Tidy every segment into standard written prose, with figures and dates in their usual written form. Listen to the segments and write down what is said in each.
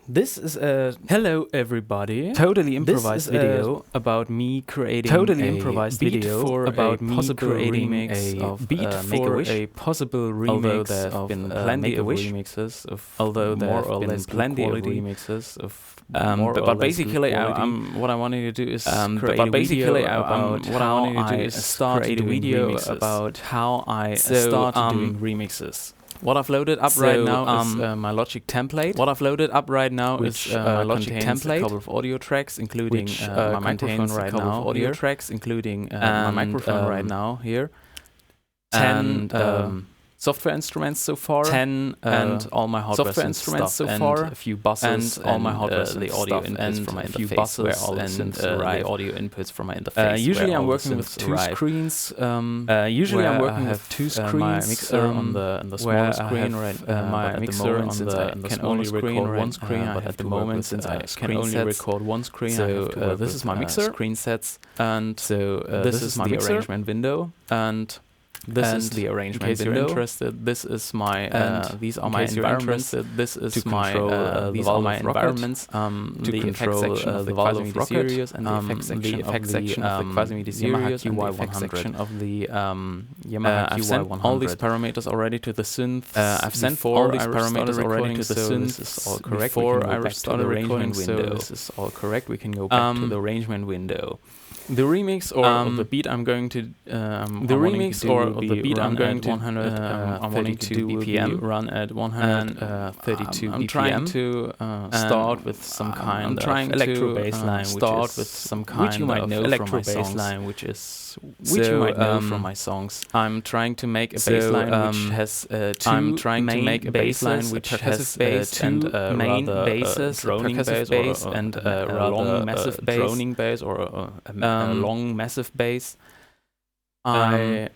This is a Hello everybody. totally This improvised is a video about me creating totally a improvised beat video for about a me possible creating remix a of beat for Make-A-Wish. a possible Although remix there have of been plenty of Make-A-Wish. remixes of Although there more have or been less plenty of quality. remixes of But basically, what I wanted to do is create a video about how I started a video about how I started doing remixes. What I've loaded up right now is my Logic template. What I've loaded up right now which, is my Logic template, a couple of audio tracks, including which, my microphone right now. audio Here. tracks, including my my microphone right now here. 10 And software instruments so far. 10 and all my hardware software instruments stuff, so far, and a few buses and all my hardware the audio stuff, inputs and from my a few interface buses where all the and, synths the arrive. audio inputs from my interface. Usually where I'm all working the with synths two arrive. screens. Usually where I'm I working have with two my screens, mixer on the where smaller I screen have, right. my But at mixer the moment, on since the- I on the can smaller only screen record right, one screen, but but at at the the moment, moment, since since I I can can only only record record one screen, so, I have to work this with, is my mixer. screen sets, and this is my the mixer. arrangement window, and this is the arrangement in case window. you're interested, this is my and these are in my case you're environments. interested, This is to my control, these the are valve my of Rocket, environments. to The effect control, section of the the valve of Quasimodo Rocket, series, and the effect section the effect section of the Quasimodo Yamaha series, and the QY100 effect section of the Yamaha I've QY100. sent all these parameters already to the synth. I've sent before all these I parameters started already recording, to the so synth. This is all correct. Before We can go I back to started the recording, arrangement so window. This is all correct. We can go back to the arrangement window. The remix or the beat I'm going to the remix or the beat I'm going to 132 BPM run at 132 BPM. I'm trying to start with some kind I'm of trying to, electro bass line, start with some which kind you might of know from electro my bass songs. line, which So, you might know from my songs. I'm trying to make a bass line which has I'm two trying to main make a bass line which has bass and two main rather, basses, droning percussive bass, bass, and a a long rather, massive bass, droning bass, or a long massive bass. Um,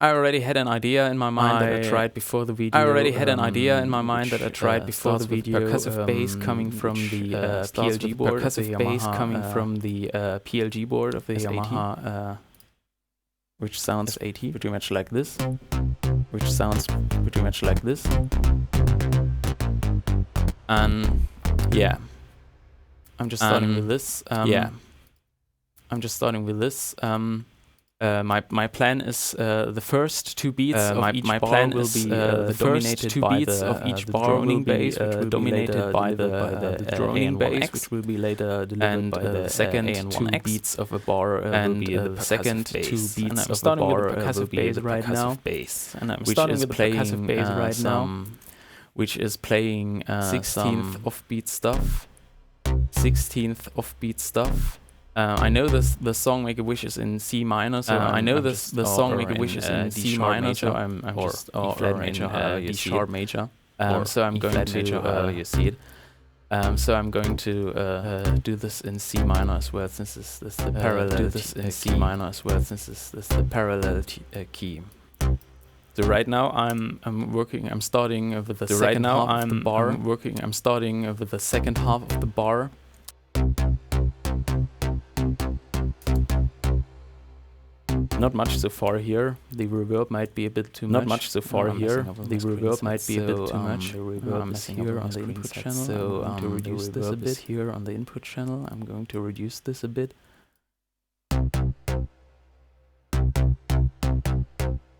I already had an idea in my mind that I tried before the video. I already had an idea in my mind that I tried before the video. Percussive bass coming from the PLG board. Percussive bass coming from the PLG board of the Yamaha, which sounds pretty much like this. Which sounds pretty much like this. And yeah, I'm just starting with this. I'm just starting with this. My plan is the first two beats of each bar plan will be the dominated two by beats the of each the bar droning will be bass, which will be dominated later by delivered the droning bass, AN1X, which will be later delivered and by the the second AN1X. two beats of a bar And will be the second percussive two bass. beats And I'm of starting the bar with the percussive will be bass the right percussive now, bass. And I'm which starting is with the playing, percussive bass right now, which is playing 16th offbeat stuff. 16th offbeat stuff. I know the song Make-A-Wish is in C minor, so I know the song Make-A-Wish is in C minor, so I'm just or E flat major, in you D see sharp it. major. Or So I'm E going flat to major, however you see it. So I'm going to do this in C minor as well, since this is the parallel. Do this in C minor as well, since this is the parallel key. So right now I'm starting with the second half of the bar. I'm starting with the second half of the bar. Not much so far here. The reverb might be a bit too much. Not much so far here. The reverb might be a bit too much. The reverb is here on the input channel. So I'm going to reduce this a bit. Here on the input channel, I'm going to reduce this a bit.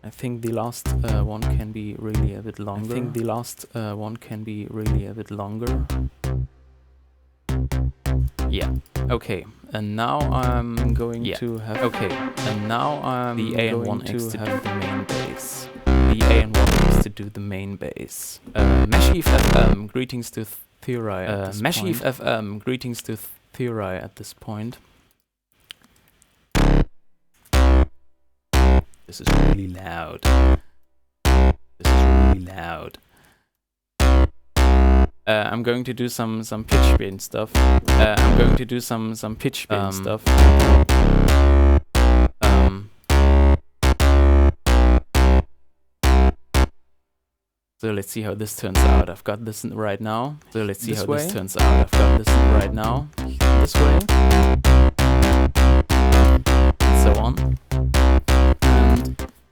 I think the last one can be really a bit longer. Yeah. Okay. And now I'm going to have. Okay. And now I'm the AN1X to do the main bass. The AN1X to do the main bass. Meshiv FM. Greetings to Theorai. Meshiv FM. Greetings to Theorai at this point. This is really loud. I'm going to do some pitch bend stuff. So let's see how this turns out. I've got this right now. This way. This way. And so on.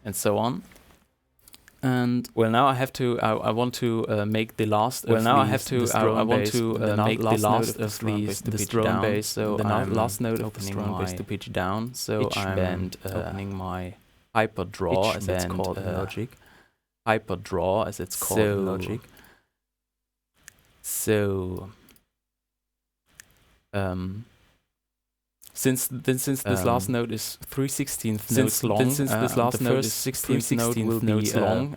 And so on. And well, now I have to. I want to make the last. Well, of now I these, have to. this I drone want bass, to make the last of these drone bass. So the I'm last note of the opening drone bass my to pitch down. So I'm band, opening my hyper draw, as it's called in Logic. Hyper draw, as it's called in Logic. So, since this last note is 3/16 notes long, since this last note is 3/16 note will notes be long,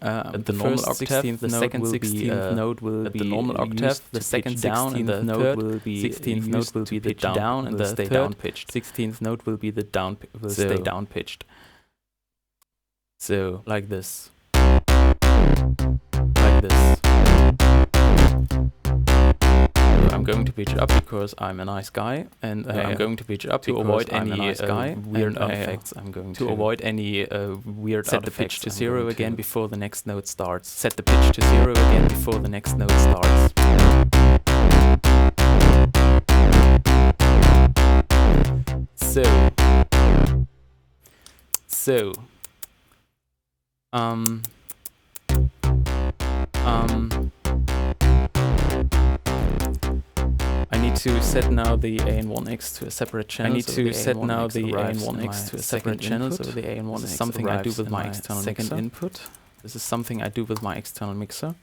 the normal octave, the second 16th note will be the normal octave, the second 16th note will be 16th note will be the down, and the stay third down pitched. 16th note will be the down will stay down pitched. So like this. Like this. I'm going to pitch up because I'm a nice guy, and I'm going to pitch up to avoid any weird effects. I'm going to avoid any weird set the pitch to 0 again before the next note starts. Set the pitch to 0 again before the next note starts. So I need to set now the AN1X to a separate channel. I need to set now the AN1X to a separate channel. So the AN1 is something I do with my external second mixer. input. This is something I do with my external mixer.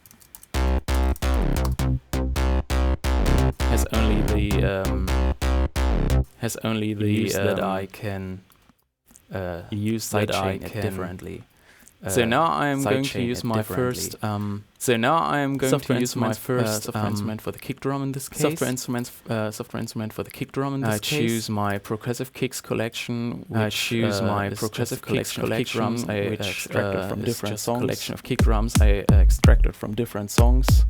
Has only the that I can use that I can differently. So now I am going to use my first. So now I am going to use my first software instrument for the kick drum in this case. Software instrument for the kick drum in this case. I choose my Progressive Kicks collection. I choose my Progressive collection of kick drums. I extracted from different songs. Collection of kick drums I extracted from different songs.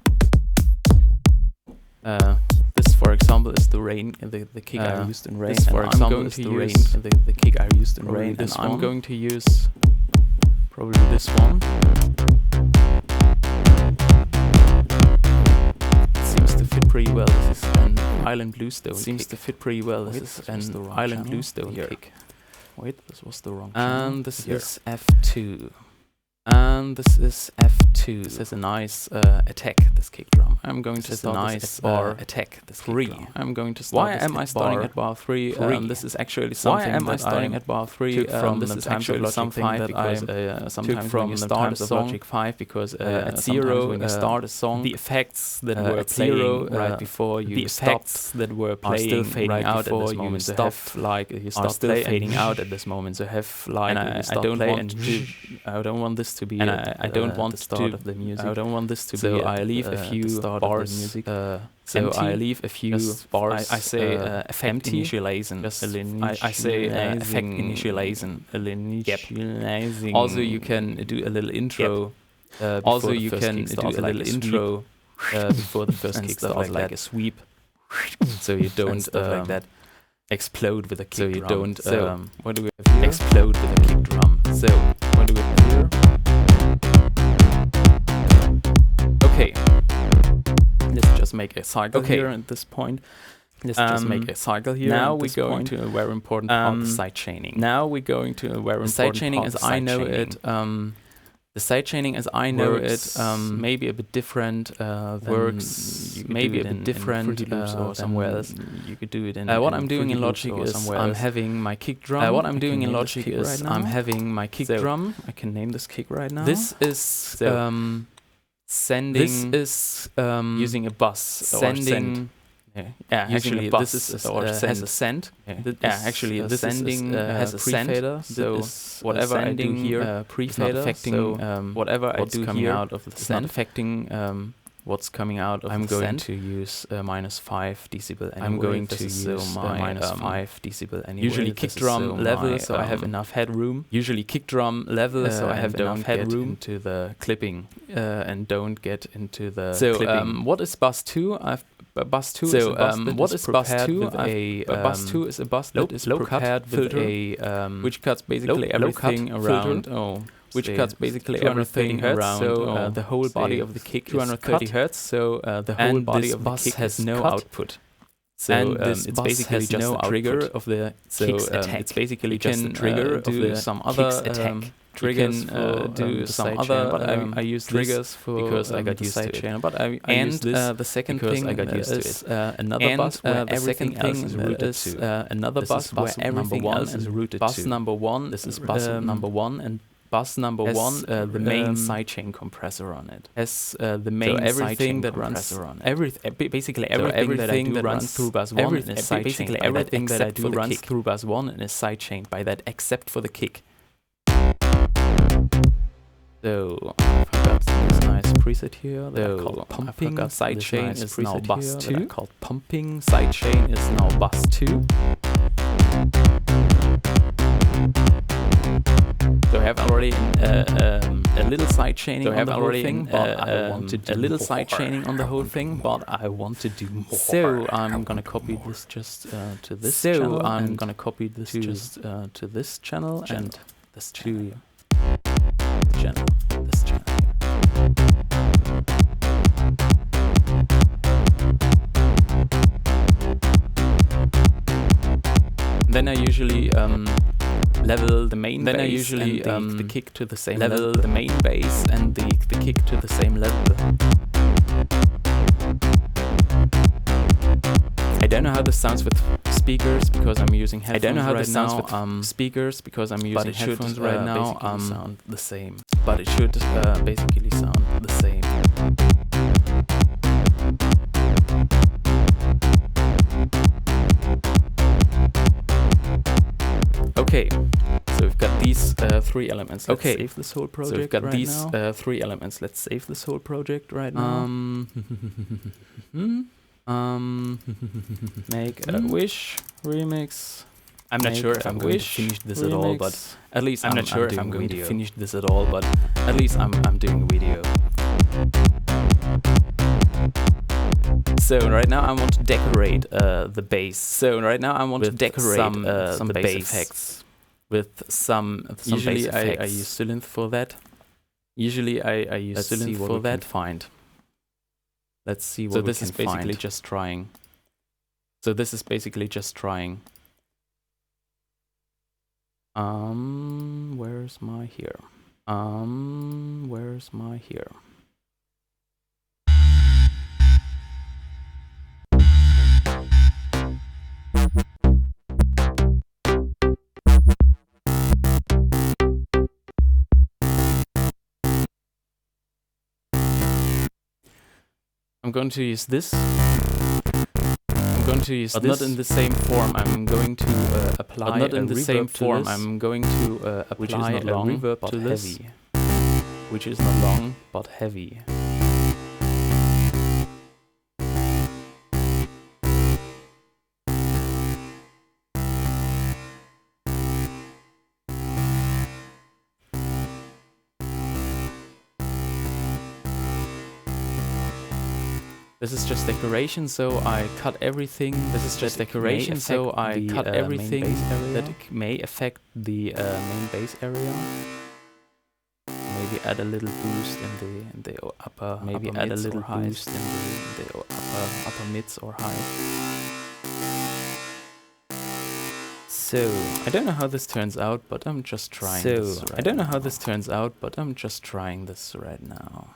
This, for example, is the rain. The kick I used in rain. This, for example, is the rain. The kick I used in rain. And I'm going to use. Probably this one. It seems to fit pretty well. This is an Island Bluestone. Seems to fit pretty well. This is an Island Bluestone kick. Wait, this was the wrong channel. And this is F2. And this is F2. This is a nice attack, this kick drum. I'm going to start this at bar attack, this 3. I'm going to start this am I starting at bar 3? This is actually something Why am I starting at bar 3? From this is actually something that I sometimes from the start of Logic 5 because at 0 when you start a song, the effects that were playing right before you stopped that were playing still fading out at this moment. Stopped like you start still fading out at this moment. So have like I don't want this to be and I don't want the start of the music. I don't want this to be. So I leave a few bars. Music. So I leave a few bars. I say effect initializing. I say effect initializing. Yep. Also, you can do a little intro. Also, you can do a little intro before the first kick starts, like a sweep. So you don't like that. Explode with a kick drum. So you don't. What do we have here? Explode with a kick drum. So what do we have here? Okay, let's just make a cycle here at this point. Let's just make a cycle here. Now we're going to a very important part, the sidechaining. Now we're going to a very important part, as I know it. The sidechaining, as I know it, maybe a bit different. Works maybe a bit different or somewhere else. You could do it in. What I'm doing in Logic is I'm having my kick drum. What I'm doing in Logic is I'm having my kick drum. I can name this kick right now. This is sending. This is using a bus. Sending. Actually, this is has a send. Actually, this sending has a send. So whatever I do here, pre-fader, affecting whatever I do coming out of the send, affecting what's coming out of the send. I'm going to use -5 decibel. I'm going to use my -5 decibel anyway. Usually kick drum level, so I have enough headroom. Usually kick drum level, so I have enough headroom into the clipping and don't get into the clipping. What is bus 2? Bus 2 is a bus what is bus 2? Bus 2 is a bus that is prepared with a which cuts basically everything around. Which cuts basically everything around. So the whole body of the kick 230 hertz. So the whole body of the kick has no output. So it's basically just a trigger of the it's basically just a trigger of the some other attack. Triggers do some other, but I use triggers for because I got used to it. Channel, but I use this the second thing I got used to it. Another bus where everything else is routed to. Another bus where everything else is routed to. Bus number one. This is bus number one, and bus number one, the main sidechain compressor on it. Has the main sidechain that runs on it. Basically everything that runs through bus one is sidechain. Basically everything that I do runs through bus one and is sidechained by that, except for the kick. So I've got this nice preset here that I call pumping. Sidechain is now bus 2. Called pumping. Sidechain is now bus 2. So I have already a little side chaining on the whole thing, but I want to do a little side chaining on the whole thing, but I want to do more. So I'm gonna copy this just to this channel. So I'm gonna copy this just to this channel and this to channel. This channel. Then I usually level the main bass. Then I usually the kick to the same level. The main bass and the kick to the same level. I don't know how this sounds with speakers because I'm using headphones. I don't know how this sounds with speakers because I'm using headphones right now. Sound the same, but it should basically sound the same. Okay, so we've got these three elements. Let's save this whole project. So we've got these three elements. Let's save this whole project right now. Make a wish remix. I'm not sure if I'm going to finish this at all, but at least I'm not sure if I'm going to finish this at all, but at least I'm doing a video. So right now I want to decorate the bass. So right now I want to decorate some bass effects with some usually bass effects. I use Synth for that. Usually I use Synth for that. Find. Let's see what we can find. So this is basically just trying. So this is basically just trying. Where's my here? Where's my here? I'm going to use this. I'm going to use but this, not in the same form. I'm going to apply but not in the same form. I'm going to apply a reverb to this, which is not long but heavy. This is just decoration, so I cut everything. This is just decoration, so I cut everything that may affect the main bass area. Maybe add a little boost in the upper. Maybe add a little boost in the upper mids or high. So I don't know how this turns out, but I'm just trying. So I don't know how this turns out, but I'm just trying this right now.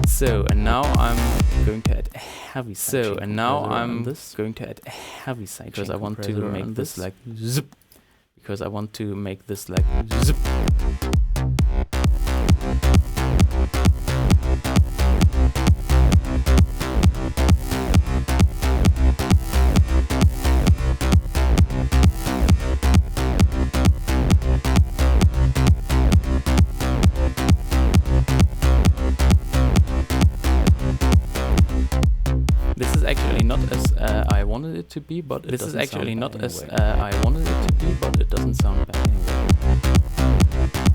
So and now I'm going to add a heavy side. So and now I'm going to add a heavy side because I want to make this like zip. Because I want to make this like zip. I wanted it to be, but this is actually not as I wanted it to be, but it doesn't sound bad anyway.